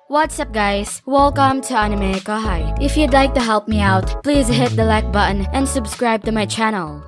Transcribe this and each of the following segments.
What's up guys? Welcome to AnimeKouhai. If you'd like to help me out, please hit the like button and subscribe to my channel.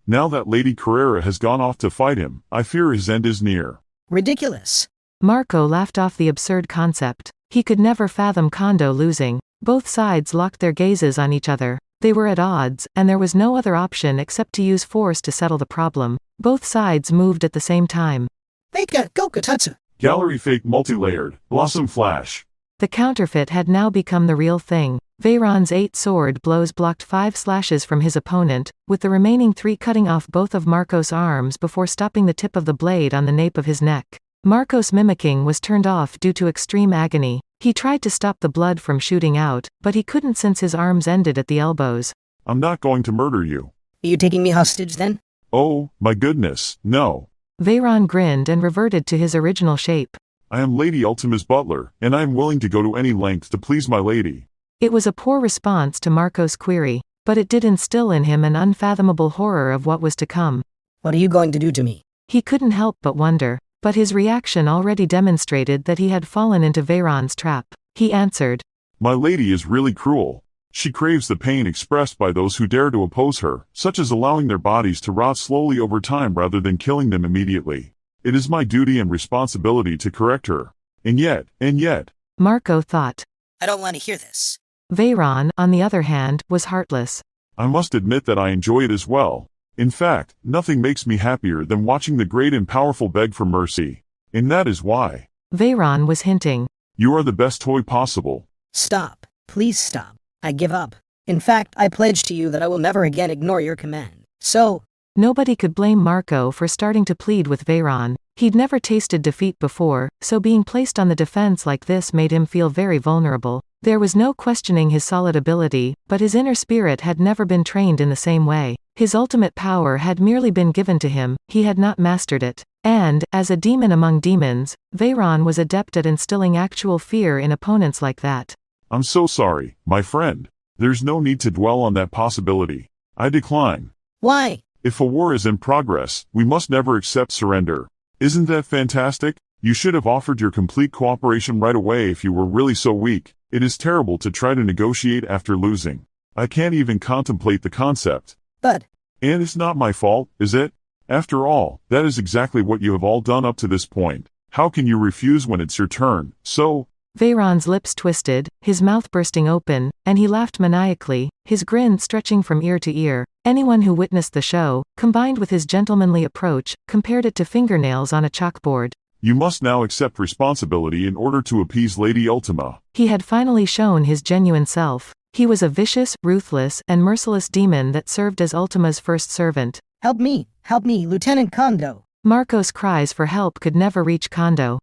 Now that Lady Carrera has gone off to fight him, I fear his end is near. Ridiculous. Marco laughed off the absurd concept. He could never fathom Kondo losing. Both sides locked their gazes on each other. They were at odds, and there was no other option except to use force to settle the problem. Both sides moved at the same time. Meika Gokutatsu. Gallery fake multi-layered, blossom flash. The counterfeit had now become the real thing. Veyron's 8 sword blows blocked 5 slashes from his opponent, with the remaining 3 cutting off both of Marco's arms before stopping the tip of the blade on the nape of his neck. Marco's mimicking was turned off due to extreme agony. He tried to stop the blood from shooting out, but he couldn't since his arms ended at the elbows. I'm not going to murder you. Are you taking me hostage then? Oh, my goodness, no. Veyron grinned and reverted to his original shape. I am Lady Ultima's butler, and I am willing to go to any length to please my lady. It was a poor response to Marco's query, but it did instill in him an unfathomable horror of what was to come. What are you going to do to me? He couldn't help but wonder, but his reaction already demonstrated that he had fallen into Veyron's trap. He answered, My lady is really cruel. She craves the pain expressed by those who dare to oppose her, such as allowing their bodies to rot slowly over time rather than killing them immediately. It is my duty and responsibility to correct her. And yet, Marco thought. I don't want to hear this. Veyron, on the other hand, was heartless. I must admit that I enjoy it as well. In fact, nothing makes me happier than watching the great and powerful beg for mercy. And that is why. Veyron was hinting. You are the best toy possible. Stop. Please stop. I give up. In fact, I pledge to you that I will never again ignore your command. So, nobody could blame Marco for starting to plead with Veyron. He'd never tasted defeat before, so being placed on the defense like this made him feel very vulnerable. There was no questioning his solid ability, but his inner spirit had never been trained in the same way. His ultimate power had merely been given to him, he had not mastered it. And, as a demon among demons, Veyron was adept at instilling actual fear in opponents like that. I'm so sorry, my friend. There's no need to dwell on that possibility. I decline. why? If a war is in progress, we must never accept surrender. Isn't that fantastic? You should have offered your complete cooperation right away if you were really so weak. It is terrible to try to negotiate after losing. I can't even contemplate the concept. But, And it's not my fault, is it? After all, that is exactly what you have all done up to this point. How can you refuse when it's your turn? So, Veyron's lips twisted, his mouth bursting open, and he laughed maniacally, his grin stretching from ear to ear. Anyone who witnessed the show, combined with his gentlemanly approach, compared it to fingernails on a chalkboard. you must now accept responsibility in order to appease Lady Ultima. He had finally shown his genuine self. He was a vicious, ruthless, and merciless demon that served as Ultima's first servant. help me, Lieutenant Kondo. Marco's cries for help could never reach Kondo.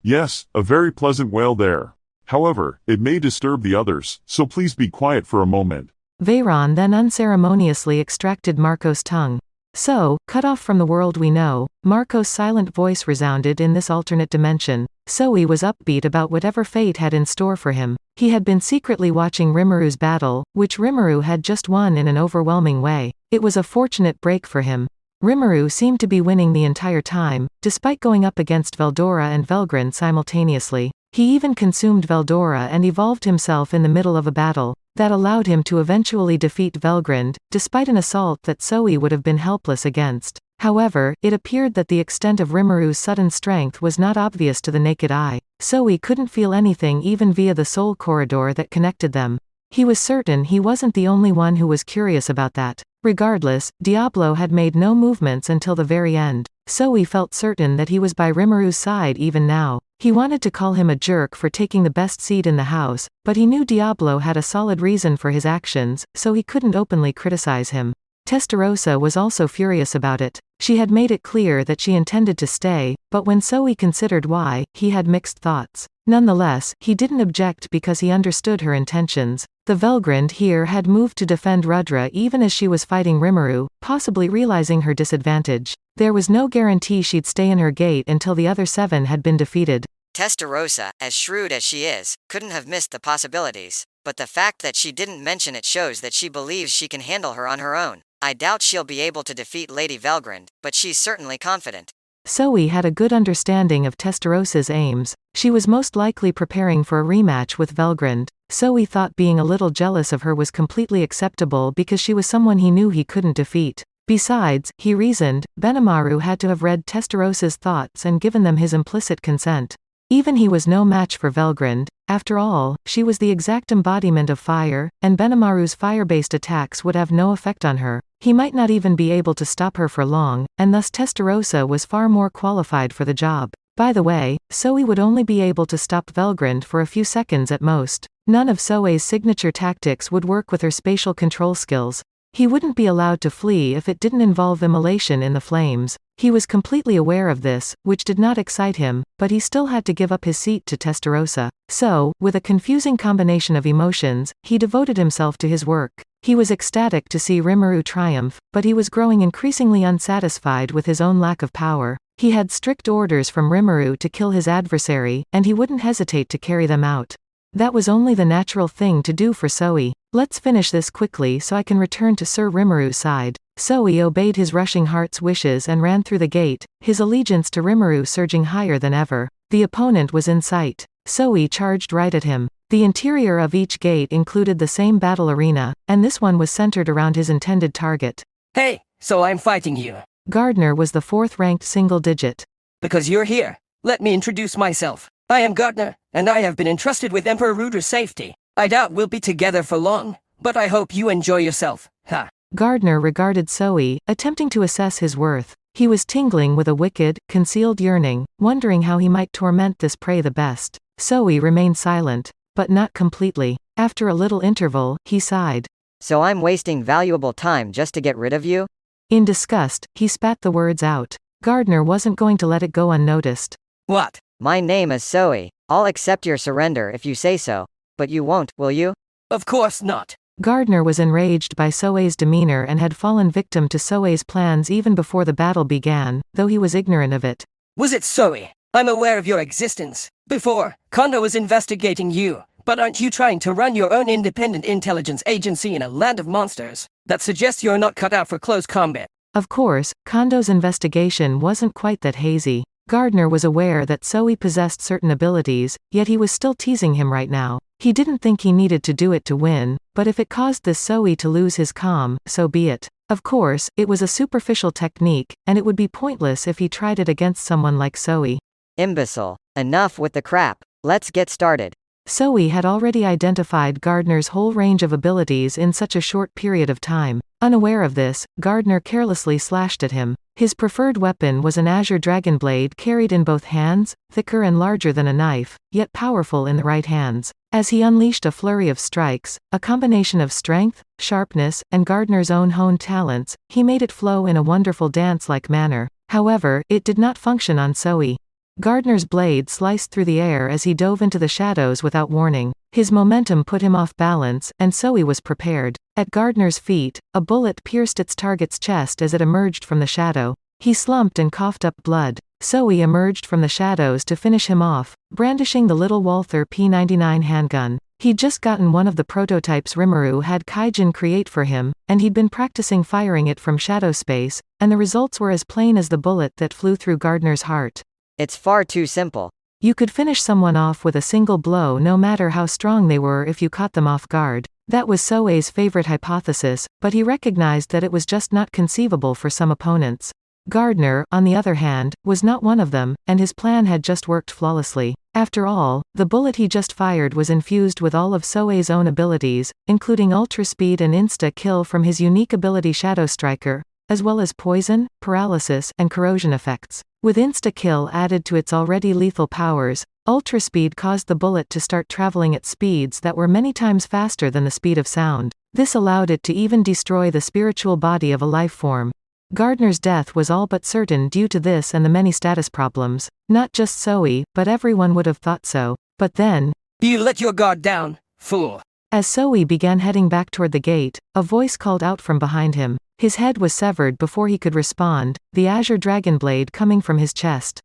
Yes, a very pleasant wail there. However, it may disturb the others, so please be quiet for a moment. Veyron then unceremoniously extracted Marco's tongue. So, cut off from the world we know, Marco's silent voice resounded in this alternate dimension. Soei was upbeat about whatever fate had in store for him. He had been secretly watching Rimuru's battle, which Rimuru had just won in an overwhelming way. It was a fortunate break for him. Rimuru seemed to be winning the entire time, despite going up against Veldora and Velgrind simultaneously. He even consumed Veldora and evolved himself in the middle of a battle. That allowed him to eventually defeat Velgrind, despite an assault that Soei would have been helpless against. However, it appeared that the extent of Rimuru's sudden strength was not obvious to the naked eye. Soei couldn't feel anything even via the soul corridor that connected them. He was certain he wasn't the only one who was curious about that. Regardless, Diablo had made no movements until the very end. Soei felt certain that he was by Rimuru's side even now. He wanted to call him a jerk for taking the best seat in the house, but he knew Diablo had a solid reason for his actions, so he couldn't openly criticize him. Testarossa was also furious about it. She had made it clear that she intended to stay, but when Soei considered why, he had mixed thoughts. Nonetheless, he didn't object because he understood her intentions. The Velgrind here had moved to defend Rudra even as she was fighting Rimuru, possibly realizing her disadvantage. There was no guarantee she'd stay in her gate until the other 7 had been defeated. Testarossa, as shrewd as she is, couldn't have missed the possibilities. But the fact that she didn't mention it shows that she believes she can handle her on her own. I doubt she'll be able to defeat Lady Velgrind, but she's certainly confident. Soei had a good understanding of Testarosa's aims. She was most likely preparing for a rematch with Velgrund. Soei thought being a little jealous of her was completely acceptable because she was someone he knew he couldn't defeat. Besides, he reasoned, Benimaru had to have read Testarosa's thoughts and given them his implicit consent. Even he was no match for Velgrund. After all, she was the exact embodiment of fire, and Benimaru's fire-based attacks would have no effect on her. He might not even be able to stop her for long, and thus Testarossa was far more qualified for the job. By the way, Soei would only be able to stop Velgrund for a few seconds at most. None of Soei's signature tactics would work with her spatial control skills. He wouldn't be allowed to flee if it didn't involve immolation in the flames. He was completely aware of this, which did not excite him, but he still had to give up his seat to Testarossa. So, with a confusing combination of emotions, he devoted himself to his work. He was ecstatic to see Rimuru triumph, but he was growing increasingly unsatisfied with his own lack of power. He had strict orders from Rimuru to kill his adversary, and he wouldn't hesitate to carry them out. That was only the natural thing to do for Soei. Let's finish this quickly so I can return to Sir Rimuru's side. Soei obeyed his rushing heart's wishes and ran through the gate, his allegiance to Rimuru surging higher than ever. The opponent was in sight. Soei charged right at him. The interior of each gate included the same battle arena, and this one was centered around his intended target. Hey, so I'm fighting you. Gardner was the fourth-ranked single digit. Because you're here, let me introduce myself. I am Gardner, and I have been entrusted with Emperor Ruder's safety. I doubt we'll be together for long, but I hope you enjoy yourself. Ha. Gardner regarded Soei, attempting to assess his worth. He was tingling with a wicked, concealed yearning, wondering how he might torment this prey the best. Soei remained silent, but not completely. After a little interval, he sighed. So I'm wasting valuable time just to get rid of you? In disgust, he spat the words out. Gardner wasn't going to let it go unnoticed. What? My name is Soei. I'll accept your surrender if you say so. But you won't, will you? Of course not. Gardner was enraged by Soei's demeanor and had fallen victim to Soei's plans even before the battle began, though he was ignorant of it. Was it Soei? I'm aware of your existence. Before, Kondo was investigating you, but aren't you trying to run your own independent intelligence agency in a land of monsters? That suggests you're not cut out for close combat. Of course, Kondo's investigation wasn't quite that hazy. Gardner was aware that Soei possessed certain abilities, yet he was still teasing him right now. He didn't think he needed to do it to win, but if it caused this Soei to lose his calm, so be it. Of course, it was a superficial technique, and it would be pointless if he tried it against someone like Soei. Imbecile. Enough with the crap. Let's get started. Soei had already identified Gardner's whole range of abilities in such a short period of time. Unaware of this, Gardner carelessly slashed at him. His preferred weapon was an azure dragon blade carried in both hands, thicker and larger than a knife, yet powerful in the right hands. As he unleashed a flurry of strikes, a combination of strength, sharpness, and Gardner's own honed talents, he made it flow in a wonderful dance-like manner. However, it did not function on Soei. Gardner's blade sliced through the air as he dove into the shadows without warning. His momentum put him off balance, and Soei was prepared. At Gardner's feet, a bullet pierced its target's chest as it emerged from the shadow. He slumped and coughed up blood. Soei emerged from the shadows to finish him off, brandishing the little Walther P99 handgun. He'd just gotten one of the prototypes Rimuru had Kaijin create for him, and he'd been practicing firing it from shadow space, and the results were as plain as the bullet that flew through Gardner's heart. It's far too simple. You could finish someone off with a single blow no matter how strong they were if you caught them off guard. That was Soei's favorite hypothesis, but he recognized that it was just not conceivable for some opponents. Gardner, on the other hand, was not one of them, and his plan had just worked flawlessly. After all, the bullet he just fired was infused with all of Soei's own abilities, including ultra speed and insta-kill from his unique ability Shadow Striker, as well as poison, paralysis, and corrosion effects. With insta-kill added to its already lethal powers, ultra speed caused the bullet to start traveling at speeds that were many times faster than the speed of sound. This allowed it to even destroy the spiritual body of a life form. Gardner's death was all but certain due to this and the many status problems. Not just Soei, but everyone would have thought so. But then, You let your guard down, fool. As Soei began heading back toward the gate, a voice called out from behind him. His head was severed before he could respond, the azure dragon blade coming from his chest.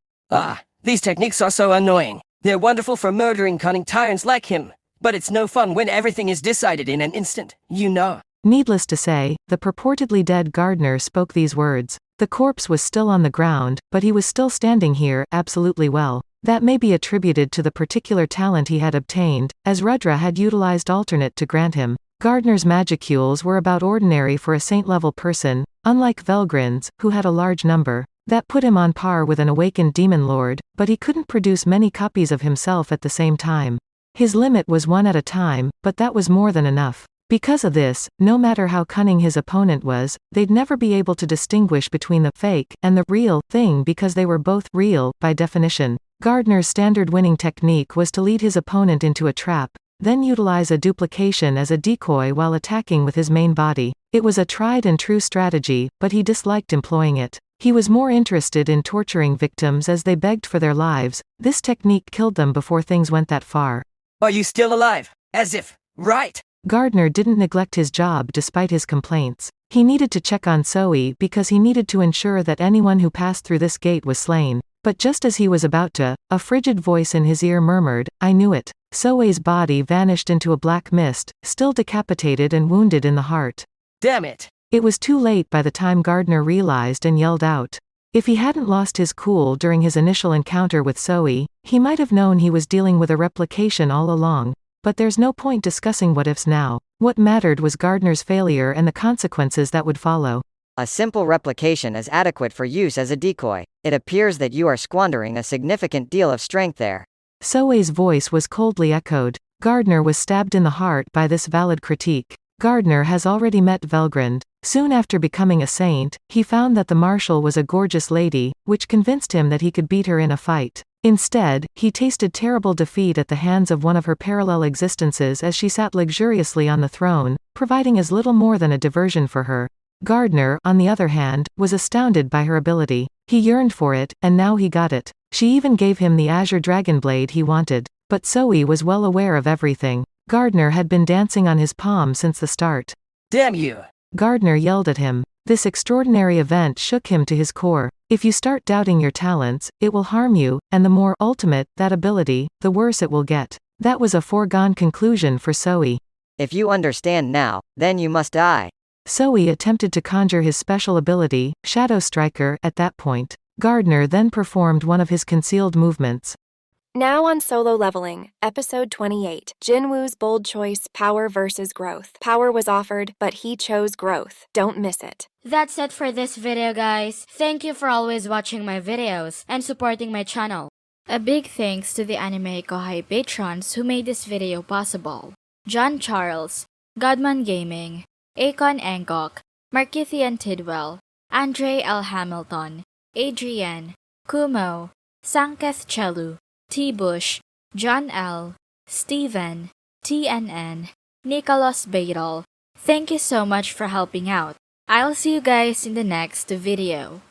These techniques are so annoying. They're wonderful for murdering cunning tyrants like him, but it's no fun when everything is decided in an instant, you know. Needless to say, the purportedly dead Gardner spoke these words. The corpse was still on the ground, but he was still standing here, absolutely well. That may be attributed to the particular talent he had obtained, as Rudra had utilized alternate to grant him. Gardner's magicules were about ordinary for a saint-level person, unlike Velgrin's, who had a large number. That put him on par with an awakened demon lord, but he couldn't produce many copies of himself at the same time. His limit was one at a time, but that was more than enough. Because of this, no matter how cunning his opponent was, they'd never be able to distinguish between the fake and the real thing because they were both real, by definition. Gardner's standard winning technique was to lead his opponent into a trap, then utilize a duplication as a decoy while attacking with his main body. It was a tried and true strategy, but he disliked employing it. He was more interested in torturing victims as they begged for their lives. This technique killed them before things went that far. Are you still alive? As if, right? Gardner didn't neglect his job despite his complaints. He needed to check on Soei because he needed to ensure that anyone who passed through this gate was slain. But just as he was about to, a frigid voice in his ear murmured, "I knew it." Soei's body vanished into a black mist, still decapitated and wounded in the heart. Damn it. It was too late by the time Gardner realized and yelled out. If he hadn't lost his cool during his initial encounter with Soei, he might have known he was dealing with a replication all along. But there's no point discussing what-ifs now. What mattered was Gardner's failure and the consequences that would follow. A simple replication is adequate for use as a decoy. It appears that you are squandering a significant deal of strength there. Soei's voice was coldly echoed. Gardner was stabbed in the heart by this valid critique. Gardner has already met Velgrind. Soon after becoming a saint, he found that the marshal was a gorgeous lady, which convinced him that he could beat her in a fight. Instead, he tasted terrible defeat at the hands of one of her parallel existences as she sat luxuriously on the throne, providing as little more than a diversion for her. Gardner, on the other hand, was astounded by her ability. He yearned for it, and now he got it. She even gave him the azure dragon blade he wanted. But Soei was well aware of everything. Gardner had been dancing on his palm since the start. Damn you! Gardner yelled at him. This extraordinary event shook him to his core. If you start doubting your talents, it will harm you, and the more ultimate that ability, the worse it will get. That was a foregone conclusion for Soei. If you understand now, then you must die. Soei attempted to conjure his special ability, Shadow Striker, at that point. Gardner then performed one of his concealed movements. Now on Solo Leveling, Episode 28, Jinwoo's bold choice, power versus growth. Power was offered, but he chose growth. Don't miss it. That's it for this video, guys. Thank you for always watching my videos and supporting my channel. A big thanks to the AnimeKouhai patrons who made this video possible. John Charles, Godman Gaming, Akon Engok, Markithian Tidwell, Andre L. Hamilton, Adrienne, Kumo, Sanketh Chelu, T. Bush, John L., Steven, TNN, Nicholas Beidel. Thank you so much for helping out. I'll see you guys in the next video.